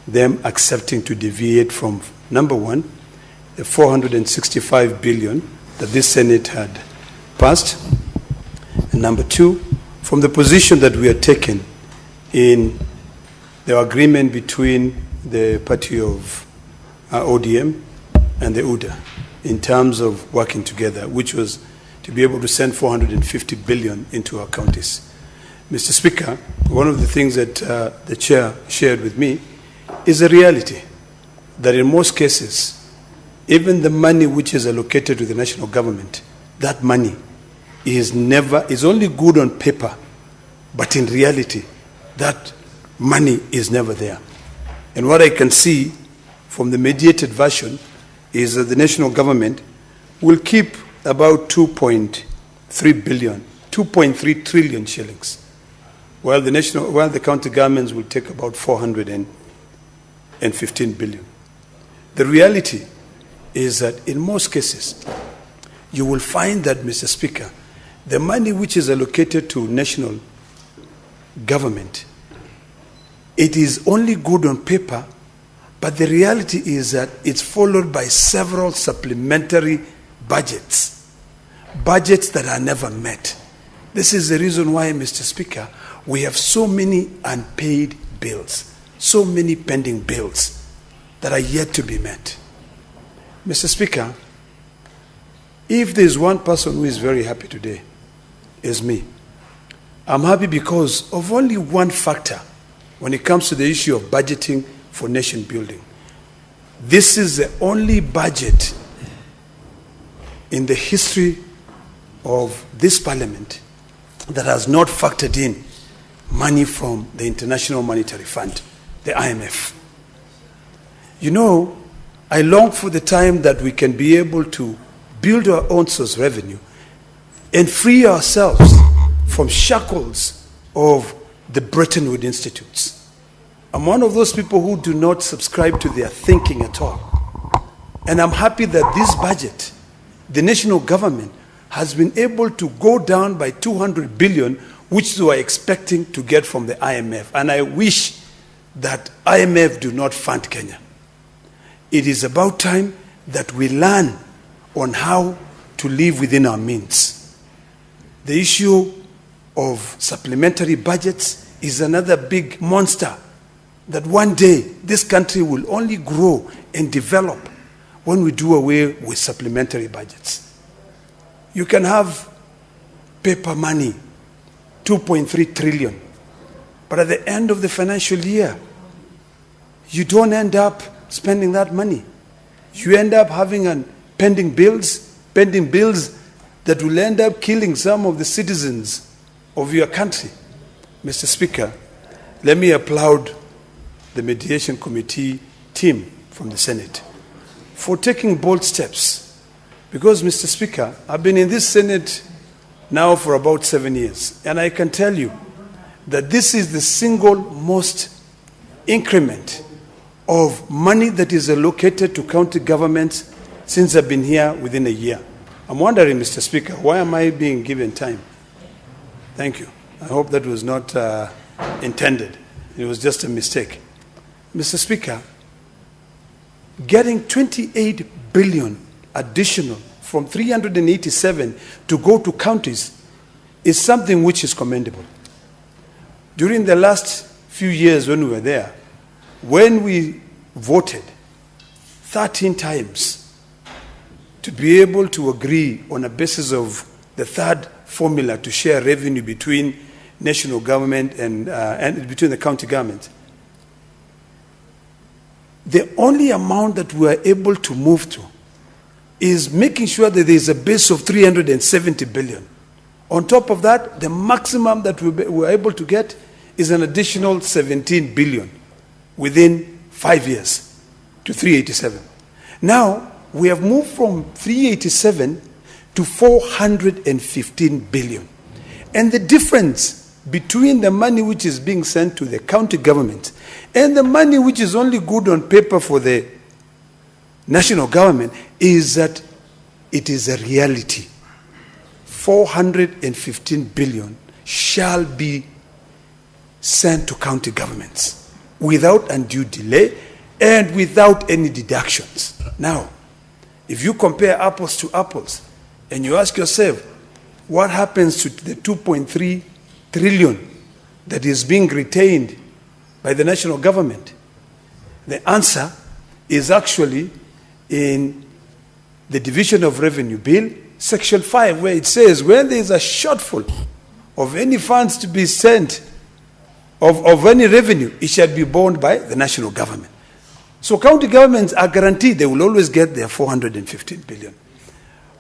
them accepting to deviate from, number one, the 465 billion that this Senate had passed, and number two, from the position that we had taken in the agreement between the party of ODM and the UDA in terms of working together, which was to be able to send 450 billion into our counties. Mr. Speaker, one of the things that the chair shared with me is a reality that in most cases, even the money which is allocated to the national government, that money is only good on paper, but in reality, that money is never there. And what I can see from the mediated version is that the national government will keep about 2.3 trillion shillings, while the county governments will take about 415 billion. The reality is that in most cases, you will find that, Mr. Speaker, the money which is allocated to national government, it is only good on paper, but the reality is that it's followed by several supplementary budgets that are never met. This is the reason why, Mr. Speaker, we have so many unpaid bills, so many pending bills that are yet to be met. Mr. Speaker, if there's one person who is very happy today, is me. I'm happy because of only one factor when it comes to the issue of budgeting for nation building. This is the only budget in the history of this parliament that has not factored in money from the International Monetary Fund, the IMF. You know, I long for the time that we can be able to build our own source of revenue and free ourselves from shackles of the Bretton Woods institutes. I'm one of those people who do not subscribe to their thinking at all. And I'm happy that this budget, the national government, has been able to go down by 200 billion, which they were expecting to get from the IMF. And I wish that IMF do not fund Kenya. It is about time that we learn on how to live within our means. The issue of supplementary budgets is another big monster that one day this country will only grow and develop when we do away with supplementary budgets. You can have paper money, 2.3 trillion, but at the end of the financial year, you don't end up spending that money. You end up having pending bills that will end up killing some of the citizens of your country. Mr. Speaker, let me applaud the mediation committee team from the Senate for taking bold steps. Because, Mr. Speaker, I've been in this Senate now for about 7 years, and I can tell you that this is the single most increment of money that is allocated to county governments since I've been here within a year. I'm wondering, Mr. Speaker, why am I being given time? Thank you. I hope that was not intended. It was just a mistake. Mr. Speaker, getting 28 billion additional from 387 to go to counties is something which is commendable. During the last few years when we were there, when we voted 13 times to be able to agree on a basis of the third formula to share revenue between national government and between the county government, the only amount that we are able to move to is making sure that there is a base of 370 billion. On top of that, the maximum that we're able to get is an additional 17 billion within 5 years to 387. Now, we have moved from 387 to 415 billion. And the difference between the money which is being sent to the county government and the money which is only good on paper for the national government is that it is a reality. 415 billion shall be sent to county governments. without undue delay and without any deductions. Now, if you compare apples to apples and you ask yourself, what happens to the 2.3 trillion that is being retained by the national government? The answer is actually in the Division of Revenue Bill, Section 5, where it says when there is a shortfall of any funds to be sent, of any revenue, it shall be borne by the national government. So county governments are guaranteed they will always get their 415 billion.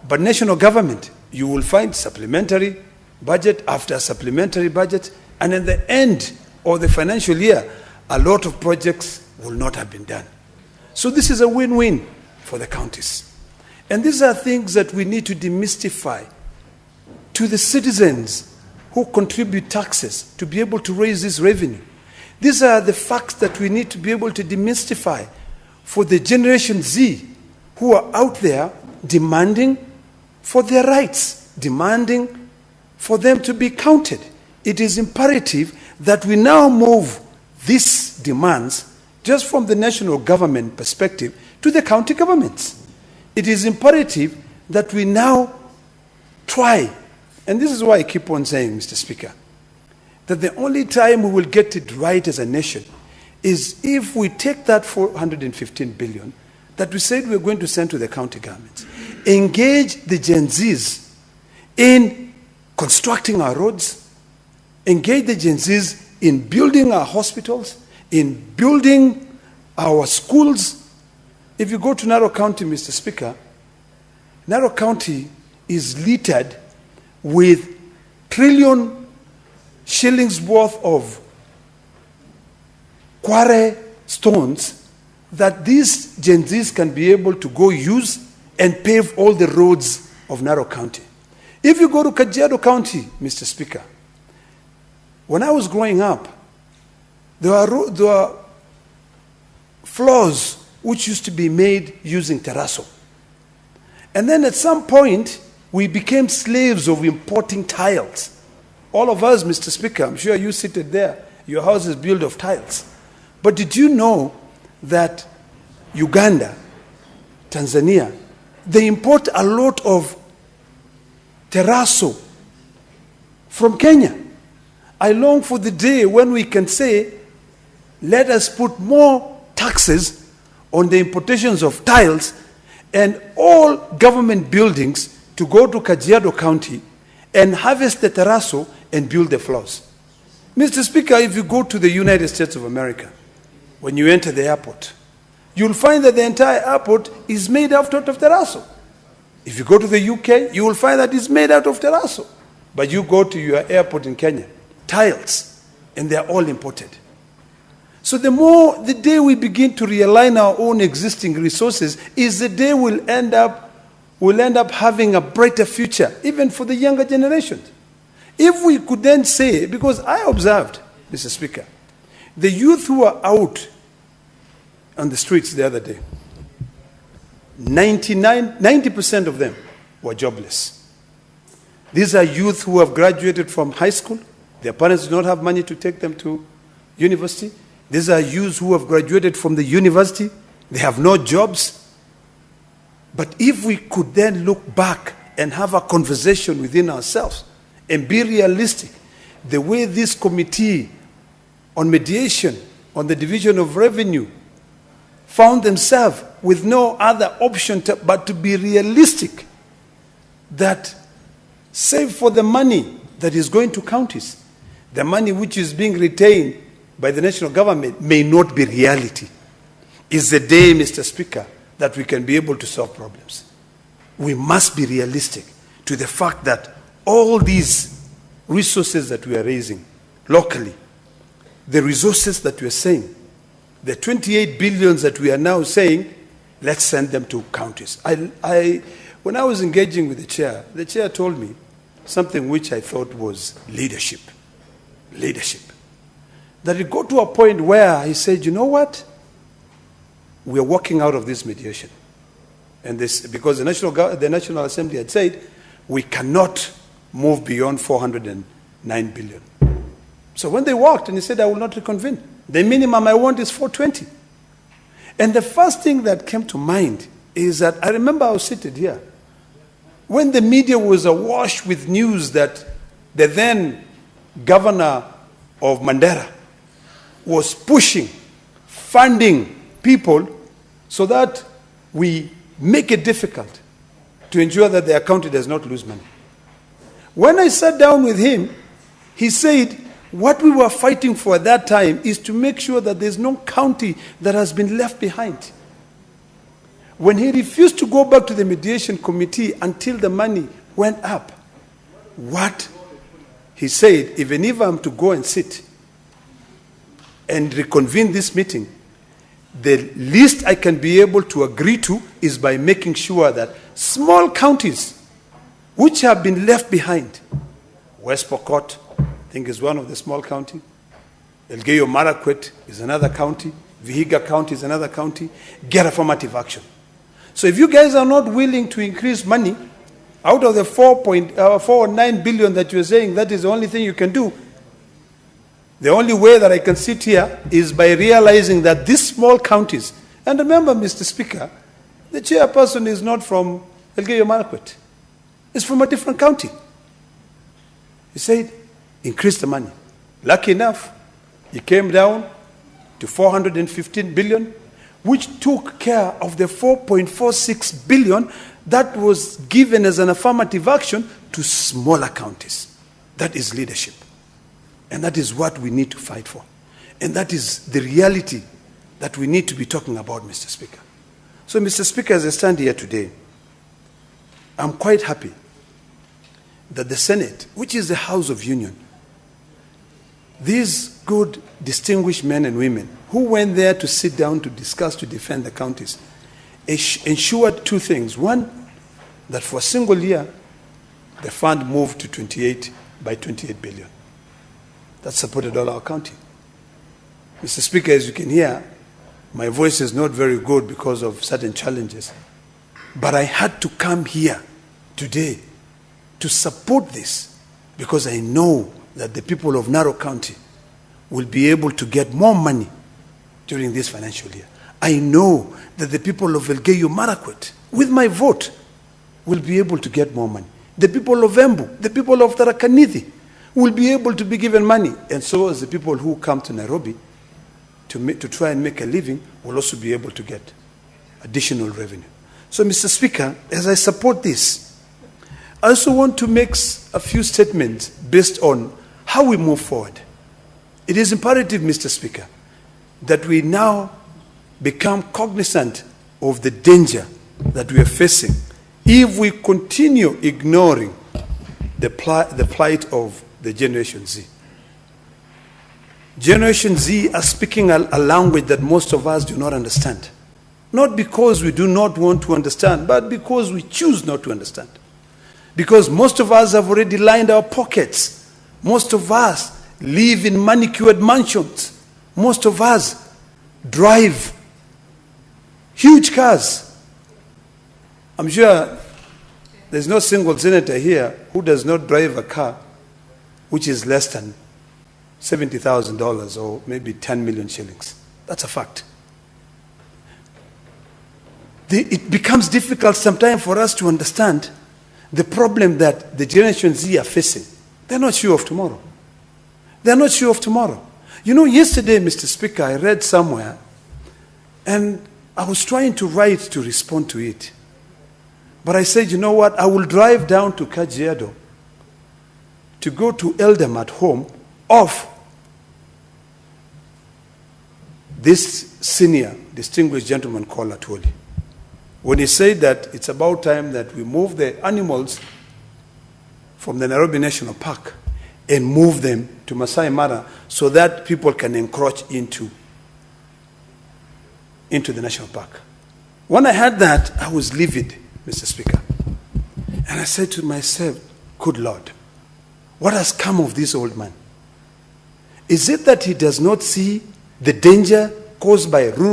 But national government, you will find supplementary budget after supplementary budget, and at the end of the financial year, a lot of projects will not have been done. So this is a win-win for the counties. And these are things that we need to demystify to the citizens who contribute taxes to be able to raise this revenue. These are the facts that we need to be able to demystify for the Generation Z who are out there demanding for their rights, demanding for them to be counted. It is imperative that we now move these demands just from the national government perspective to the county governments. It is imperative that we now try, and this is why I keep on saying, Mr. Speaker, that the only time we will get it right as a nation is if we take that 415 billion that we said we're going to send to the county governments, engage the Gen Zs in constructing our roads, engage the Gen Zs in building our hospitals, in building our schools. If you go to Narok County, Mr. Speaker, Narok County is littered with trillion shillings worth of quarry stones that these Gen Zs can be able to go use and pave all the roads of Narok County. If you go to Kajiado County, Mr. Speaker, when I was growing up, there were floors which used to be made using terrazzo. And then at some point, we became slaves of importing tiles. All of us, Mr. Speaker, I'm sure you seated there, your house is built of tiles. But did you know that Uganda, Tanzania, they import a lot of terrazzo from Kenya? I long for the day when we can say, let us put more taxes on the importations of tiles and all government buildings to go to Kajiado County and harvest the terrazzo and build the floors. Mr. Speaker, if you go to the United States of America, when you enter the airport, you'll find that the entire airport is made out of terrazzo. If you go to the UK, you will find that it's made out of terrazzo. But you go to your airport in Kenya, tiles, and they're all imported. So the day we begin to realign our own existing resources is the day we'll end up having a brighter future, even for the younger generations. If we could then say, because I observed, Mr. Speaker, the youth who are out on the streets the other day, 90% of them were jobless. These are youth who have graduated from high school. Their parents do not have money to take them to university. These are youths who have graduated from the university. They have no jobs. But if we could then look back and have a conversation within ourselves and be realistic, the way this committee on mediation, on the division of revenue, found themselves with no other option but to be realistic, that save for the money that is going to counties, the money which is being retained by the national government may not be reality. Is the day, Mr. Speaker, that we can be able to solve problems. We must be realistic to the fact that all these resources that we are raising locally, the resources that we are saying, the 28 billions that we are now saying, let's send them to counties. When I was engaging with the chair told me something which I thought was leadership. Leadership. That it got to a point where he said, you know what? We are walking out of this mediation. And this, because the National Assembly had said, we cannot move beyond 409 billion. So when they walked and he said, I will not reconvene. The minimum I want is 420. And the first thing that came to mind is that I remember I was seated here when the media was awash with news that the then governor of Mandera was pushing, funding people so that we make it difficult to ensure that the county does not lose money. When I sat down with him, he said, what we were fighting for at that time is to make sure that there's no county that has been left behind. When he refused to go back to the mediation committee until the money went up, what he said, even if I'm to go and sit and reconvene this meeting, the least I can be able to agree to is by making sure that small counties which have been left behind, West Pokot, I think is one of the small counties, Elgeyo-Marakwet is another county, Vihiga County is another county, get affirmative action. So if you guys are not willing to increase money, out of the 4.49 billion that you're saying, that is the only thing you can do. The only way that I can sit here is by realizing that these small counties, and remember, Mr. Speaker, the chairperson is not from Elgeyo-Marakwet. It's from a different county. He said, increase the money. Lucky enough, he came down to 415 billion, which took care of the 4.46 billion that was given as an affirmative action to smaller counties. That is leadership. And that is what we need to fight for. And that is the reality that we need to be talking about, Mr. Speaker. So, Mr. Speaker, as I stand here today, I'm quite happy that the Senate, which is the House of Union, these good, distinguished men and women who went there to sit down to discuss, to defend the counties, ensured two things. One, that for a single year, the fund moved to 28 billion. That supported all our county. Mr. Speaker, as you can hear, my voice is not very good because of certain challenges. But I had to come here today to support this because I know that the people of Narok County will be able to get more money during this financial year. I know that the people of Elgeyo-Marakwet, with my vote, will be able to get more money. The people of Embu, the people of Tharaka-Nithi will be able to be given money. And so as the people who come to Nairobi to try and make a living will also be able to get additional revenue. So, Mr. Speaker, as I support this, I also want to make a few statements based on how we move forward. It is imperative, Mr. Speaker, that we now become cognizant of the danger that we are facing if we continue ignoring the plight of the Generation Z. Generation Z are speaking a language that most of us do not understand. Not because we do not want to understand, but because we choose not to understand. Because most of us have already lined our pockets. Most of us live in manicured mansions. Most of us drive huge cars. I'm sure there's no single senator here who does not drive a car which is less than $70,000 or maybe 10 million shillings. That's a fact. It becomes difficult sometimes for us to understand the problem that the Generation Z are facing. They're not sure of tomorrow. They're not sure of tomorrow. You know, yesterday, Mr. Speaker, I read somewhere, and I was trying to write to respond to it. But I said, you know what, I will drive down to Kajiado to go to Eldam at home of this senior distinguished gentleman called Atwoli. When he said that it's about time that we move the animals from the Nairobi National Park and move them to Masai Mara so that people can encroach into the national park. When I heard that, I was livid, Mr. Speaker. And I said to myself, good Lord, what has come of this old man? Is it that he does not see the danger caused by rural